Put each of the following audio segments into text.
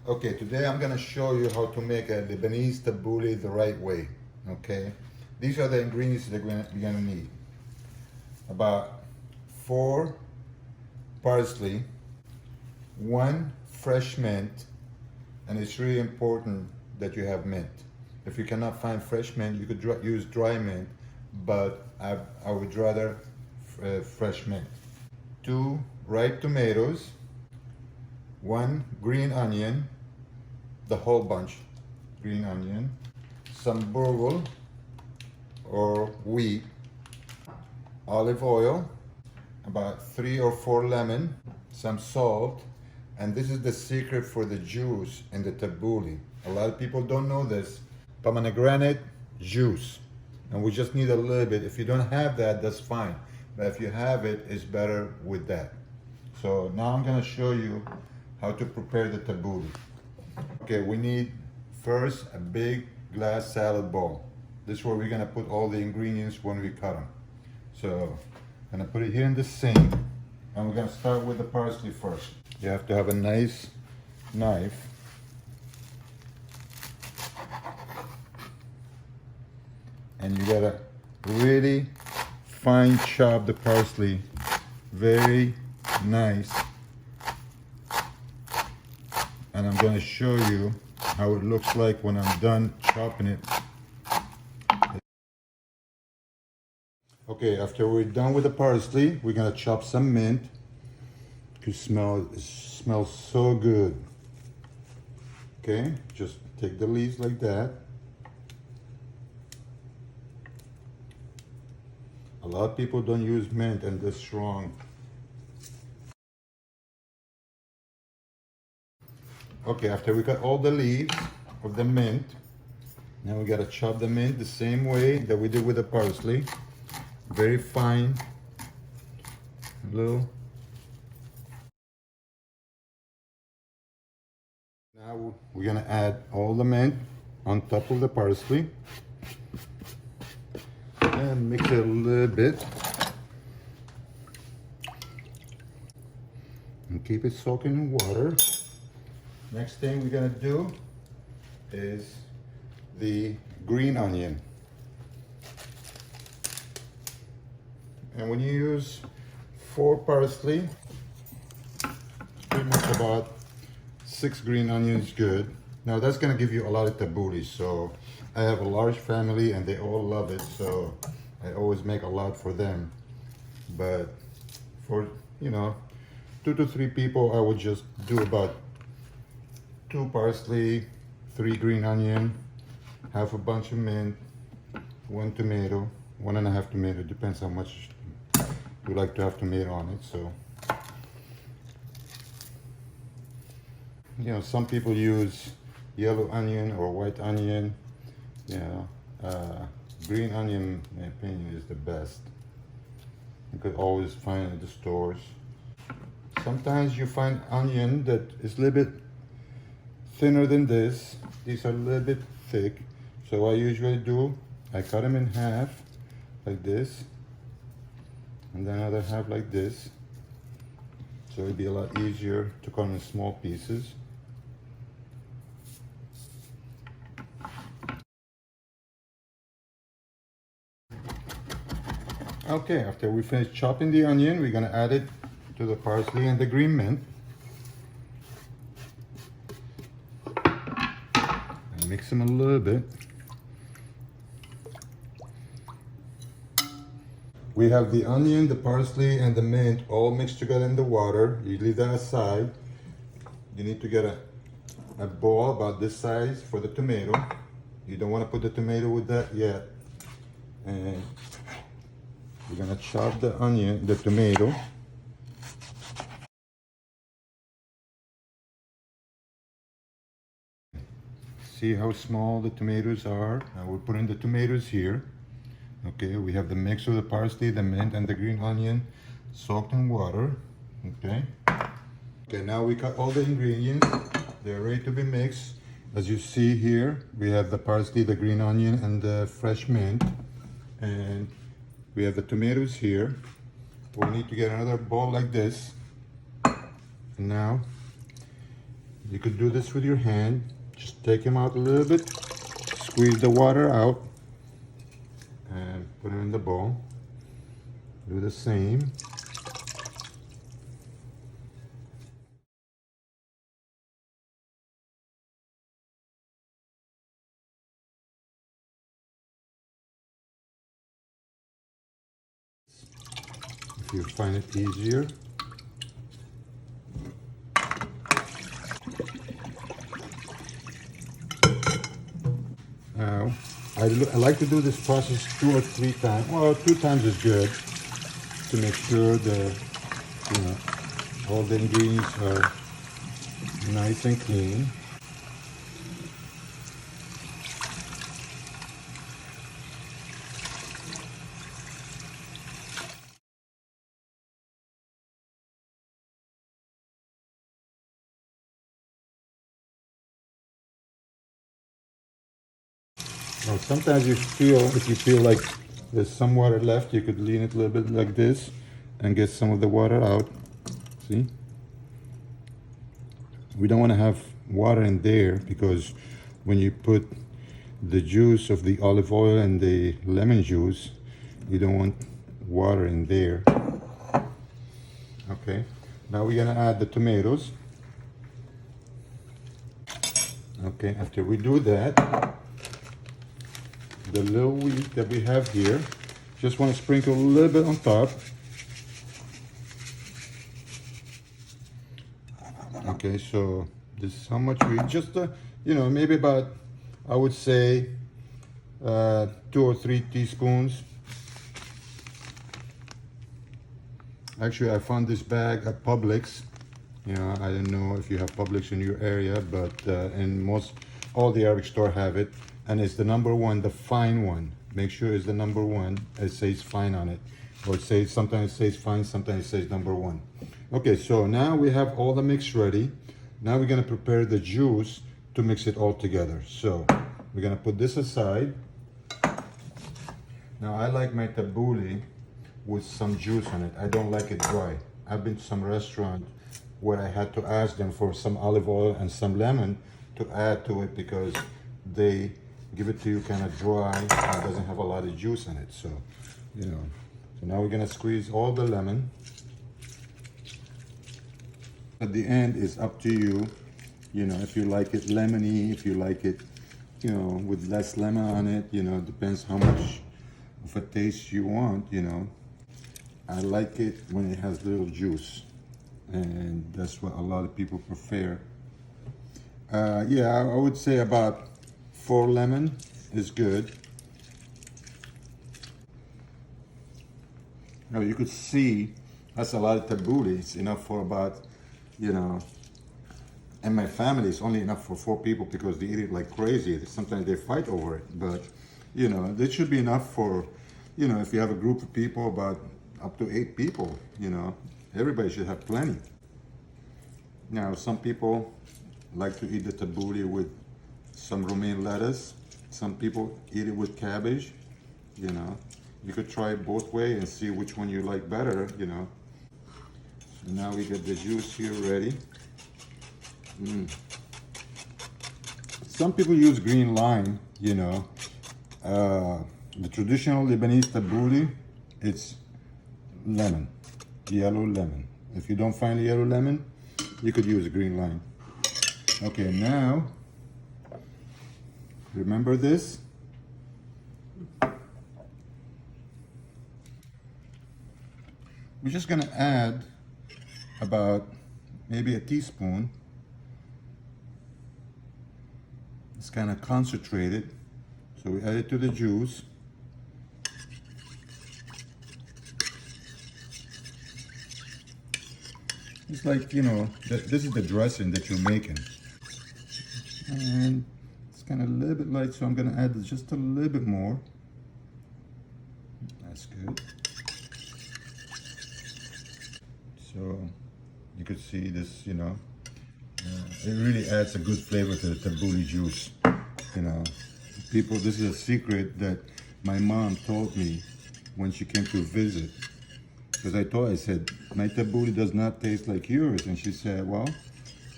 Okay, today I'm gonna show you how to make a Lebanese tabbouleh the right way, okay? These are the ingredients that you're gonna need. About 4 parsley, 1 fresh mint, and it's really important that you have mint. If you cannot find fresh mint, you could use dry mint, but I would rather fresh mint. 2 ripe tomatoes, 1 green onion, the whole bunch, green onion, some burgle or wheat, olive oil, about 3 or 4 lemon, some salt, and this is the secret for the juice in the tabbouleh. A lot of people don't know this. Pomegranate juice, and we just need a little bit. If you don't have that, that's fine, but if you have it, it's better with that. So now I'm gonna show you how to prepare the tabbouleh. Okay, we need first a big glass salad bowl. This is where we're gonna put all the ingredients when we cut them. So I'm gonna put it here in the sink, and we're gonna start with the parsley first. You have to have a nice knife. And you gotta really fine chop the parsley, very nice. And I'm going to show you how it looks like when I'm done chopping it. Okay, after we're done with the parsley, we're going to chop some mint. It smells so good. Okay, just take the leaves like that. A lot of people don't use mint, and that's strong. Okay, after we cut all the leaves of the mint, now we gotta chop the mint the same way that we did with the parsley. Very fine, little. Now we're gonna add all the mint on top of the parsley and mix it a little bit and keep it soaking in water. Next thing we're gonna do is the green onion. And when you use 4 parsley, pretty much about 6 green onions good. Now that's gonna give you a lot of tabbouleh. So I have a large family and they all love it, so I always make a lot for them. But for 2 to 3 people, I would just do about 2 parsley, 3 green onion, half a bunch of mint, 1 tomato, 1.5 tomato, depends how much you like to have tomato on it. So, some people use yellow onion or white onion. Green onion, in my opinion, is the best. You could always find it at the stores. Sometimes you find onion that is a little bit thinner than this. These are a little bit thick. So what I usually do, I cut them in half like this, and then another half like this. So it'd be a lot easier to cut them in small pieces. Okay, after we finish chopping the onion, we're gonna add it to the parsley and the green mint. Mix them a little bit. We have the onion, the parsley, and the mint all mixed together in the water. You leave that aside. You need to get a bowl about this size for the tomato. You don't want to put the tomato with that yet. And we're gonna chop the onion, the tomato. See how small the tomatoes are? Now we're putting the tomatoes here. Okay, we have the mix of the parsley, the mint, and the green onion soaked in water. Okay. Okay, now we cut all the ingredients. They're ready to be mixed. As you see here, we have the parsley, the green onion, and the fresh mint. And we have the tomatoes here. We need to get another bowl like this. And now You could do this with your hand. Just take them out a little bit, squeeze the water out, and put them in the bowl. Do the same. If you find it easier. Now, I like to do this process 2 or 3 times. Well, 2 times is good to make sure all the ingredients are nice and clean. Now, sometimes if you feel like there's some water left, you could lean it a little bit like this and get some of the water out. See? We don't want to have water in there because when you put the juice of the olive oil and the lemon juice, you don't want water in there. Okay, now we're gonna add the tomatoes. Okay, after we do that, the little wheat that we have here, just want to sprinkle a little bit on top. Okay, so this is how much wheat, just maybe about, I would say 2 or 3 teaspoons. Actually, I found this bag at Publix. I don't know if you have Publix in your area, but in all the Arabic store have it. And it's the number 1, the fine one. Make sure it's the number 1. It says fine on it. Or sometimes it says fine, sometimes it says number 1. Okay, so now we have all the mix ready. Now we're gonna prepare the juice to mix it all together. So we're gonna put this aside. Now I like my tabbouleh with some juice on it. I don't like it dry. I've been to some restaurant where I had to ask them for some olive oil and some lemon to add to it because they give it to you kind of dry and it doesn't have a lot of juice in it. So, so now we're gonna squeeze all the lemon. At the end is up to you, if you like it lemony, if you like it, with less lemon on it, depends how much of a taste you want, I like it when it has little juice, and that's what a lot of people prefer. Yeah, I would say about 4 lemon is good. Now you could see that's a lot of tabbouleh. It's enough for about, and my family is only enough for 4 people because they eat it like crazy. Sometimes they fight over it, but this should be enough for, if you have a group of people, about up to 8 people, everybody should have plenty. Now, some people like to eat the tabbouleh with some romaine lettuce. Some people eat it with cabbage, You could try it both ways and see which one you like better, So now we get the juice here ready. Some people use green lime, The traditional Lebanese tabbouleh, it's lemon, yellow lemon. If you don't find yellow lemon, you could use green lime. Okay, now, remember this? We're just gonna add about maybe a teaspoon. It's kind of concentrated. So we add it to the juice. It's like, this is the dressing that you're making. And it's kind of a little bit light, so I'm gonna add just a little bit more. That's good. So you could see this, it really adds a good flavor to the tabbouleh juice. People, this is a secret that my mom told me when she came to visit. Because I said, my tabbouleh does not taste like yours. And she said, well,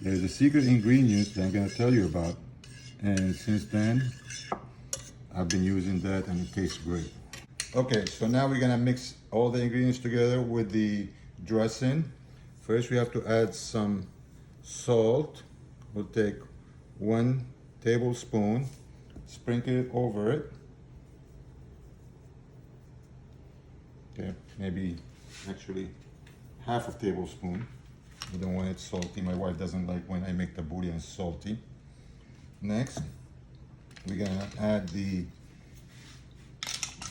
There's a secret ingredient that I'm gonna tell you about. And since then, I've been using that and it tastes great. Okay, so now we're gonna mix all the ingredients together with the dressing. First, we have to add some salt. We'll take 1 tablespoon, sprinkle it over it. Okay, maybe actually half a tablespoon. We don't want it salty. My wife doesn't like when I make tabbouleh and salty. Next, we're gonna add the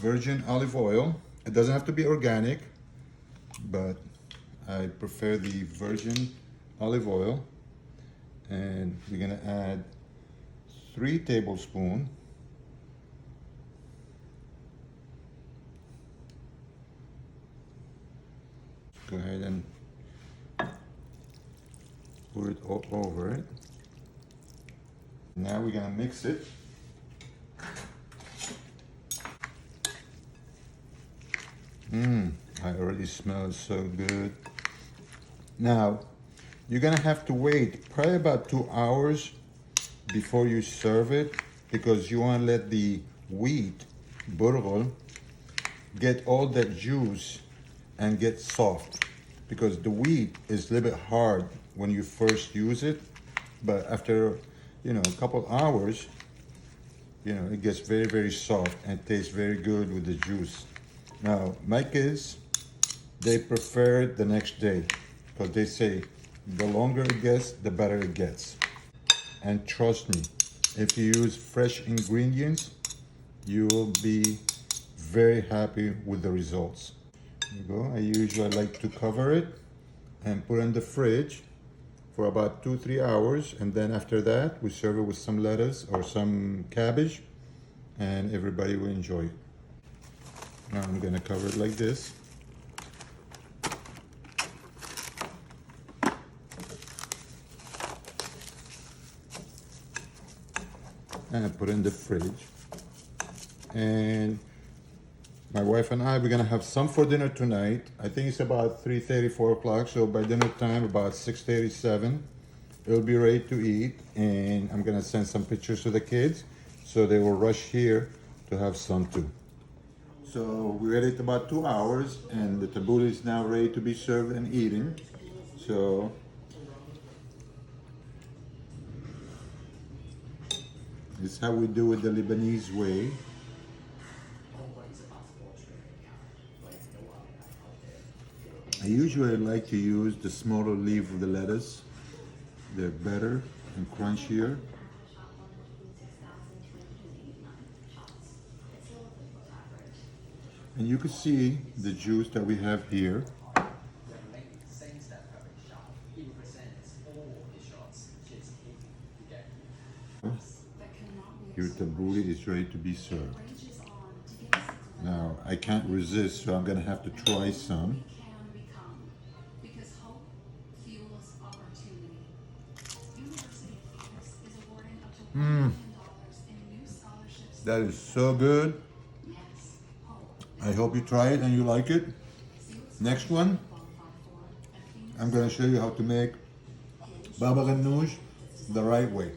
virgin olive oil. It doesn't have to be organic, but I prefer the virgin olive oil. And we're gonna add 3 tablespoons. Go ahead and pour it all over it. Now we're gonna mix it. I already smell it so good. Now, you're gonna have to wait probably about 2 hours before you serve it because you wanna let the wheat, burghul, get all that juice and get soft. Because the wheat is a little bit hard when you first use it, but after, a couple hours, it gets very, very soft and tastes very good with the juice. Now, my kids, they prefer it the next day because they say the longer it gets, the better it gets. And trust me, if you use fresh ingredients, you will be very happy with the results. There you go. I usually like to cover it and put it in the fridge for about 2-3 hours, and then after that we serve it with some lettuce or some cabbage and everybody will enjoy it. Now I'm gonna cover it like this. And I put it in the fridge. And my wife and I, we're gonna have some for dinner tonight. I think it's about 3:30, 4 o'clock. So by dinner time, about 6:37, it'll be ready to eat. And I'm gonna send some pictures to the kids so they will rush here to have some too. So we waited about 2 hours and the tabbouleh is now ready to be served and eaten. So this is how we do it the Lebanese way. I usually like to use the smaller leaf of the lettuce. They're better and crunchier. And you can see the juice that we have here. Your tabbouleh is ready to be served. Now, I can't resist, so I'm gonna have to try some. That is so good. I hope you try it and you like it. Next one, I'm going to show you how to make baba ganoush the right way.